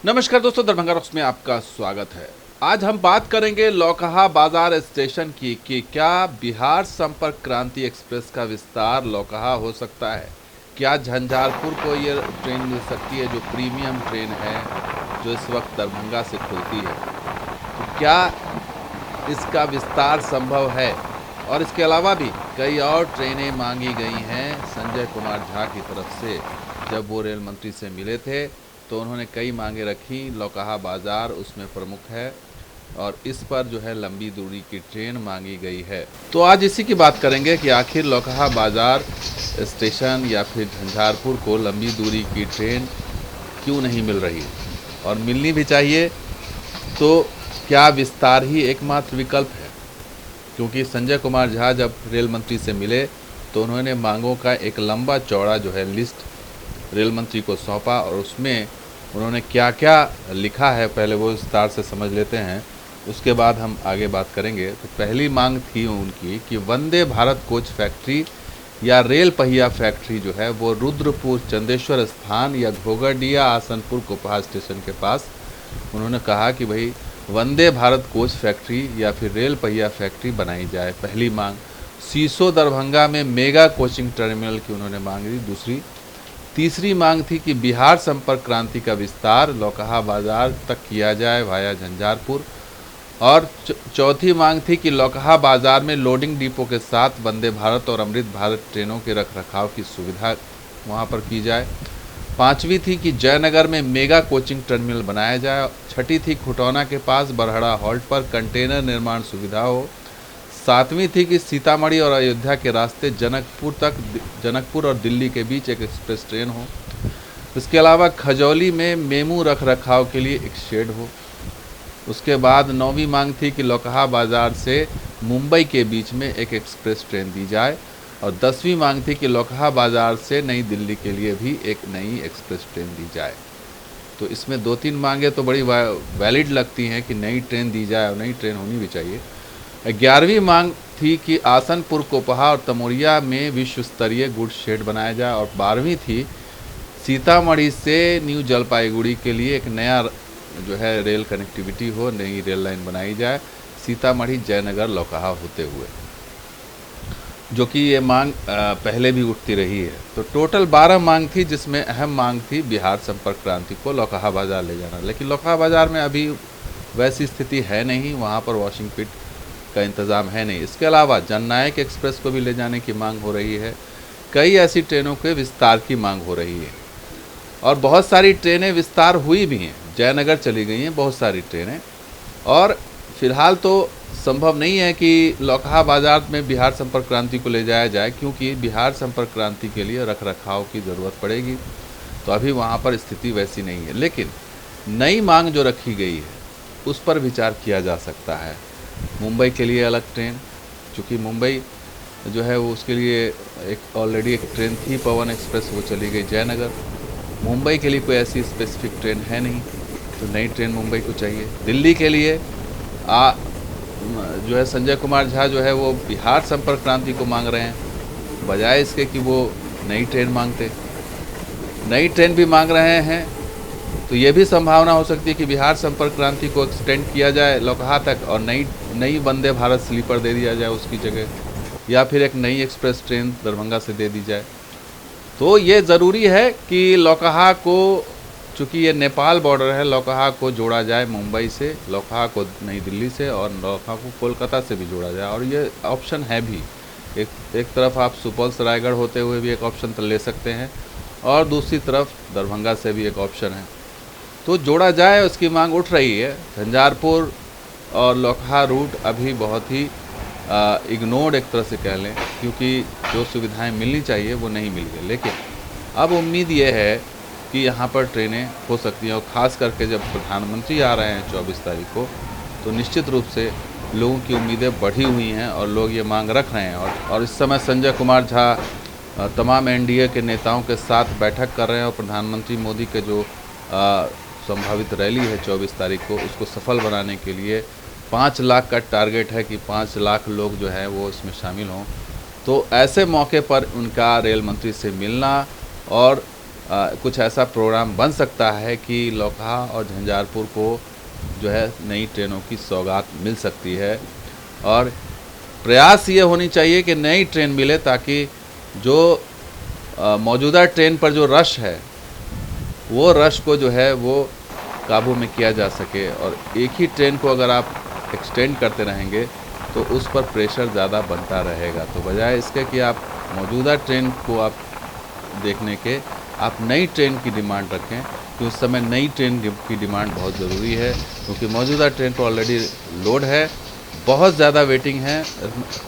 नमस्कार दोस्तों, दरभंगा रॉक्स में आपका स्वागत है। आज हम बात करेंगे लौकहा बाजार स्टेशन की कि क्या बिहार संपर्क क्रांति एक्सप्रेस का विस्तार लौकहा हो सकता है। क्या झंझारपुर को ये ट्रेन मिल सकती है जो प्रीमियम ट्रेन है, जो इस वक्त दरभंगा से खुलती है। तो क्या इसका विस्तार संभव है। और इसके अलावा भी कई और ट्रेनें मांगी गई हैं संजय कुमार झा की तरफ से। जब वो रेल मंत्री से मिले थे तो उन्होंने कई मांगे रखी, लौकहा बाज़ार उसमें प्रमुख है और इस पर जो है लंबी दूरी की ट्रेन मांगी गई है। तो आज इसी की बात करेंगे कि आखिर लौकहा बाज़ार स्टेशन या फिर झंझारपुर को लंबी दूरी की ट्रेन क्यों नहीं मिल रही और मिलनी भी चाहिए। तो क्या विस्तार ही एकमात्र विकल्प है, क्योंकि संजय कुमार झा जब रेल मंत्री से मिले तो उन्होंने मांगों का एक लंबा चौड़ा जो है लिस्ट रेल मंत्री को सौंपा और उसमें उन्होंने क्या क्या लिखा है पहले वो विस्तार से समझ लेते हैं, उसके बाद हम आगे बात करेंगे। तो पहली मांग थी उनकी कि वंदे भारत कोच फैक्ट्री या रेल पहिया फैक्ट्री जो है वो रुद्रपुर चंदेश्वर स्थान या घोगडिया आसनपुर कोपहा स्टेशन के पास उन्होंने कहा कि भाई वंदे भारत कोच फैक्ट्री या फिर रेल पहिया फैक्ट्री बनाई जाए। पहली मांग। सीसो दरभंगा में मेगा कोचिंग टर्मिनल की उन्होंने मांग दी। दूसरी। तीसरी मांग थी कि बिहार संपर्क क्रांति का विस्तार लौकहा बाजार तक किया जाए वाया झंझारपुर। और चौथी मांग थी कि लौकहा बाजार में लोडिंग डिपो के साथ वंदे भारत और अमृत भारत ट्रेनों के रखरखाव की सुविधा वहां पर की जाए। पांचवी थी कि जयनगर में मेगा कोचिंग टर्मिनल बनाया जाए। छठी थी खुटौना के पास बरहड़ा हॉल्ट पर कंटेनर निर्माण सुविधा हो। सातवीं थी कि सीतामढ़ी और अयोध्या के रास्ते जनकपुर और दिल्ली के बीच एक एक्सप्रेस ट्रेन हो। इसके अलावा खजौली में मेमू रख रखाव के लिए एक शेड हो। उसके बाद नौवीं मांग थी कि लौकहा बाजार से मुंबई के बीच में एक एक्सप्रेस ट्रेन दी जाए। और 10वीं मांग थी कि लौकहा बाजार से नई दिल्ली के लिए भी एक नई एक्सप्रेस ट्रेन दी जाए। तो इसमें 2-3 मांगें तो बड़ी वैलिड लगती हैं कि नई ट्रेन दी जाए और नई ट्रेन होनी भी चाहिए। 11वीं मांग थी कि आसनपुर कोपहा और तमोरिया में विश्व स्तरीय गुड्स शेड बनाया जाए। और 12वीं थी सीतामढ़ी से न्यू जलपाईगुड़ी के लिए एक नया जो है रेल कनेक्टिविटी हो, नई रेल लाइन बनाई जाए सीतामढ़ी जयनगर लौकहा होते हुए, जो कि ये मांग पहले भी उठती रही है। तो टोटल 12 मांग थी, जिसमें अहम मांग थी बिहार संपर्क क्रांति को लौकहा बाजार ले जाना। लेकिन लौकहा बाजार में अभी वैसी स्थिति है नहीं, वहाँ पर वॉशिंग पिट का इंतज़ाम है नहीं। इसके अलावा जननायक एक्सप्रेस को भी ले जाने की मांग हो रही है। कई ऐसी ट्रेनों के विस्तार की मांग हो रही है और बहुत सारी ट्रेनें विस्तार हुई भी हैं। जयनगर चली गई हैं बहुत सारी ट्रेनें। और फिलहाल तो संभव नहीं है कि लौकहा बाजार में बिहार संपर्क क्रांति को ले जाया जाए, क्योंकि बिहार संपर्क क्रांति के लिए रखरखाव की ज़रूरत पड़ेगी। तो अभी वहाँ पर स्थिति वैसी नहीं है। लेकिन नई मांग जो रखी गई है उस पर विचार किया जा सकता है। मुंबई के लिए अलग ट्रेन, चूँकि मुंबई जो है वो उसके लिए एक ऑलरेडी एक ट्रेन थी पवन एक्सप्रेस, वो चली गई जयनगर। मुंबई के लिए कोई ऐसी स्पेसिफिक ट्रेन है नहीं, तो नई ट्रेन मुंबई को चाहिए। दिल्ली के लिए जो है संजय कुमार झा जो है वो बिहार संपर्क क्रांति को मांग रहे हैं, बजाय इसके कि वो नई ट्रेन मांगते। नई ट्रेन भी मांग रहे हैं तो ये भी संभावना हो सकती है कि बिहार संपर्क क्रांति को एक्सटेंड किया जाए लौकहा तक और नई वंदे भारत स्लीपर दे दिया जाए उसकी जगह, या फिर एक नई एक्सप्रेस ट्रेन दरभंगा से दे दी जाए। तो ये ज़रूरी है कि लौकहा को, चूँकि ये नेपाल बॉर्डर है, लौकहा को जोड़ा जाए मुंबई से, लौकहा को नई दिल्ली से और लौकहा को कोलकाता से भी जोड़ा जाए। और ये ऑप्शन है भी। एक तरफ आप सुपौल से रायगढ़ होते हुए भी एक ऑप्शन तो ले सकते हैं और दूसरी तरफ दरभंगा से भी एक ऑप्शन है। तो जोड़ा जाए, उसकी मांग उठ रही है। झंझारपुर और लौकहा रूट अभी बहुत ही इग्नोर्ड एक तरह से कह लें, क्योंकि जो सुविधाएं मिलनी चाहिए वो नहीं मिल गई। लेकिन अब उम्मीद ये है कि यहाँ पर ट्रेनें हो सकती हैं, और ख़ास करके जब प्रधानमंत्री आ रहे हैं 24 तारीख को, तो निश्चित रूप से लोगों की उम्मीदें बढ़ी हुई हैं और लोग ये मांग रख रहे हैं। और इस समय संजय कुमार झा तमाम एनडीए के नेताओं के साथ बैठक कर रहे हैं और प्रधानमंत्री मोदी के जो संभावित रैली है 24 तारीख को, उसको सफल बनाने के लिए 5 लाख का टारगेट है कि 5 लाख लोग जो हैं वो इसमें शामिल हों। तो ऐसे मौके पर उनका रेल मंत्री से मिलना और कुछ ऐसा प्रोग्राम बन सकता है कि लौकहा और झंझारपुर को जो है नई ट्रेनों की सौगात मिल सकती है। और प्रयास ये होनी चाहिए कि नई ट्रेन मिले ताकि जो मौजूदा ट्रेन पर जो रश है वो रश को जो है वो काबू में किया जा सके। और एक ही ट्रेन को अगर आप एक्सटेंड करते रहेंगे तो उस पर प्रेशर ज़्यादा बनता रहेगा। तो बजाय इसके कि आप मौजूदा ट्रेन को आप देखने के आप नई ट्रेन की डिमांड रखें, कि उस समय नई ट्रेन की डिमांड बहुत ज़रूरी है, क्योंकि मौजूदा ट्रेन पर ऑलरेडी लोड है, बहुत ज़्यादा वेटिंग है।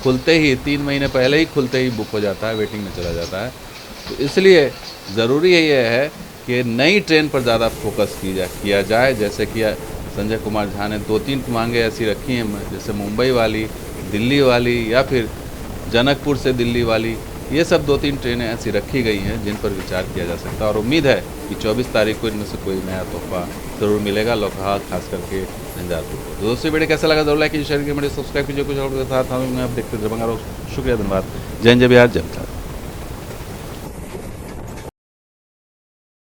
खुलते ही 3 महीने पहले ही खुलते ही बुक हो जाता है, वेटिंग में चला जाता है। तो इसलिए ज़रूरी ये है कि नई ट्रेन पर ज़्यादा फोकस किया जाए। जैसे कि संजय कुमार झा ने 2-3 मांगे ऐसी रखी हैं, जैसे मुंबई वाली, दिल्ली वाली या फिर जनकपुर से दिल्ली वाली, ये सब 2-3 ट्रेनें ऐसी रखी गई हैं जिन पर विचार किया जा सकता है। और उम्मीद है कि 24 तारीख को इनमें से कोई नया तोहफा ज़रूर मिलेगा लौकहा खास करके झंझारपुर को। दोस्तों वीडियो कैसा लगा जरूर लाइक कीजिए, शेयर कीजिए, सब्सक्राइब कीजिए। कुछ और के साथ हम आप देखते दरभंगा। शुक्रिया, धन्यवाद। जय हिंद, जय बिहार, जय भारत।